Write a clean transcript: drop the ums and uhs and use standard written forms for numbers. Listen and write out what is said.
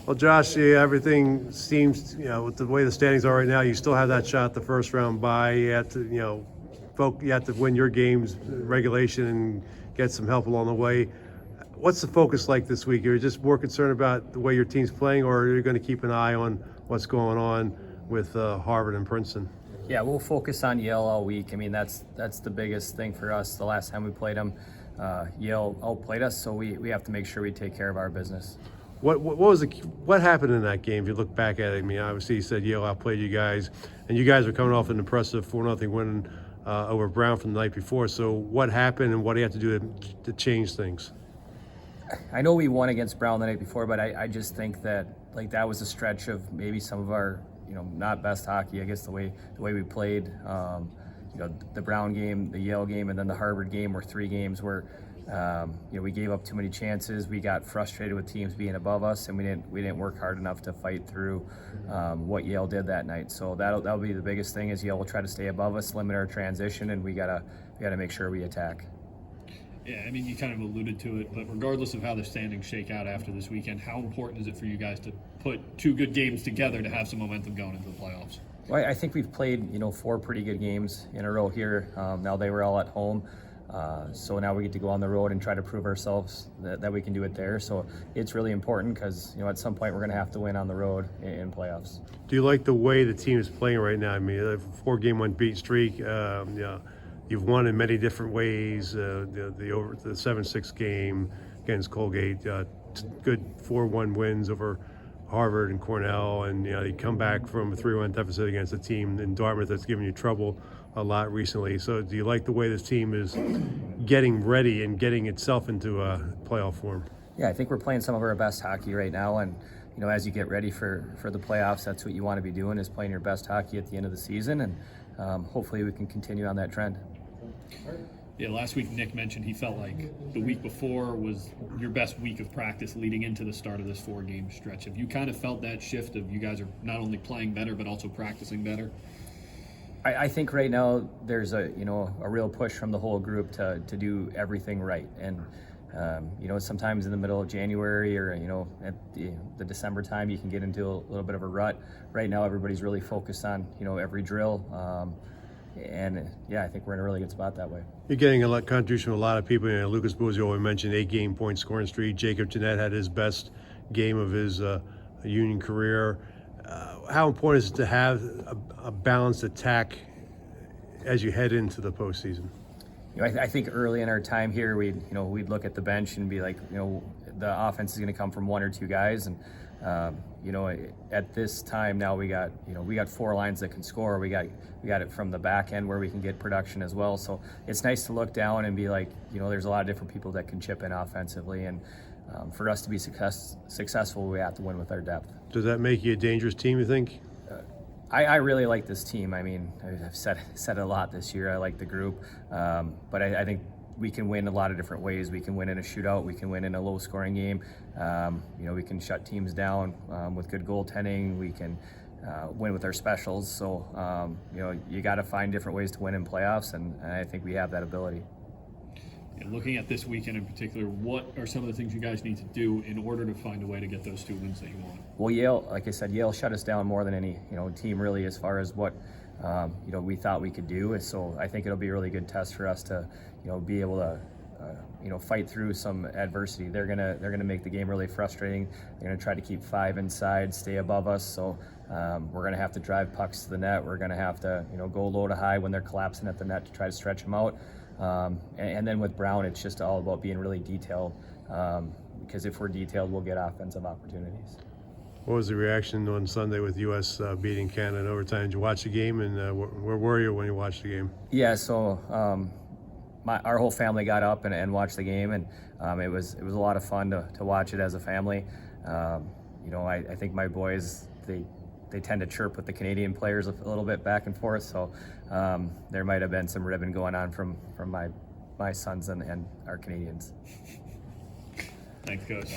Well, Josh, yeah, everything seems, with the way the standings are right now, you still have that shot at the first round bye. You have to, you have to win your games, regulation, and get some help along the way. What's the focus like this week? Are you just more concerned about the way your team's playing, or are you going to keep an eye on what's going on with Harvard and Princeton? Yeah, we'll focus on Yale all week. I mean, that's the biggest thing for us. The last time we played them, Yale outplayed us, so we have to make sure we take care of our business. What happened in that game? If you look back at it, I mean, obviously you said Yale outplayed you guys, and you guys were coming off an impressive 4-0 win over Brown from the night before. So what happened, and what do you have to do to change things? I know we won against Brown the night before, but I just think that that was a stretch of maybe some of our not best hockey. I guess the way we played. The Brown game, the Yale game, and then the Harvard game were 3 games where we gave up too many chances. We got frustrated with teams being above us, and we didn't work hard enough to fight through what Yale did that night. So that'll be the biggest thing. Is Yale will try to stay above us, limit our transition, and we gotta make sure we attack. Yeah, I mean, you kind of alluded to it, but regardless of how the standings shake out after this weekend, how important is it for you guys to put 2 good games together to have some momentum going into the playoffs? Well, I think we've played 4 pretty good games in a row here. Now they were all at home. So now we get to go on the road and try to prove ourselves that we can do it there. So it's really important because, at some point we're going to have to win on the road in playoffs. Do you like the way the team is playing right now? I mean, a 4-game unbeaten streak. You've won in many different ways. The 7-6 game against Colgate, good 4-1 wins over Harvard and Cornell, and you come back from a 3-1 deficit against a team in Dartmouth that's given you trouble a lot recently. So do you like the way this team is getting ready and getting itself into a playoff form? Yeah, I think we're playing some of our best hockey right now, and as you get ready for the playoffs, that's what you want to be doing, is playing your best hockey at the end of the season, and hopefully we can continue on that trend. Yeah, last week Nick mentioned he felt like the week before was your best week of practice leading into the start of this 4-game stretch. Have you kind of felt that shift of you guys are not only playing better but also practicing better? I think right now there's a real push from the whole group to do everything right, and sometimes in the middle of January or at the December time you can get into a little bit of a rut. Right now everybody's really focused on every drill. And yeah, I think we're in a really good spot that way. You're getting a lot contribution from a lot of people. Lucas Buzio, we mentioned 8-game point scoring streak. Jacob Jeanette had his best game of his union career. How important is it to have a balanced attack as you head into the postseason? I think early in our time here, we'd look at the bench and be like, the offense is going to come from 1 or 2 guys, and at this time now we got 4 lines that can score. We got it from the back end where we can get production as well. So it's nice to look down and be like, there's a lot of different people that can chip in offensively, and for us to be successful, we have to win with our depth. Does that make you a dangerous team, you think? I really like this team. I mean, I've said it a lot this year. I like the group, but I think we can win a lot of different ways. We can win in a shootout. We can win in a low-scoring game. We can shut teams down with good goaltending. We can win with our specials. So, you got to find different ways to win in playoffs, and I think we have that ability. And looking at this weekend in particular, what are some of the things you guys need to do in order to find a way to get those 2 wins that you want? Well, Yale, like I said, Yale shut us down more than any team really, as far as what we thought we could do. And so I think it'll be a really good test for us to be able to fight through some adversity. They're gonna make the game really frustrating. They're gonna try to keep 5 inside, stay above us. So we're gonna have to drive pucks to the net. We're gonna have to go low to high when they're collapsing at the net to try to stretch them out. And then with Brown, it's just all about being really detailed, because if we're detailed, we'll get offensive opportunities. What was the reaction on Sunday with U.S. beating Canada in overtime? Did you watch the game, and where were you when you watched the game? Yeah, so our whole family got up and watched the game, and it was a lot of fun to watch it as a family. I think my boys, they tend to chirp with the Canadian players a little bit back and forth, so there might have been some ribbon going on from my sons and our Canadians. Thanks, Coach.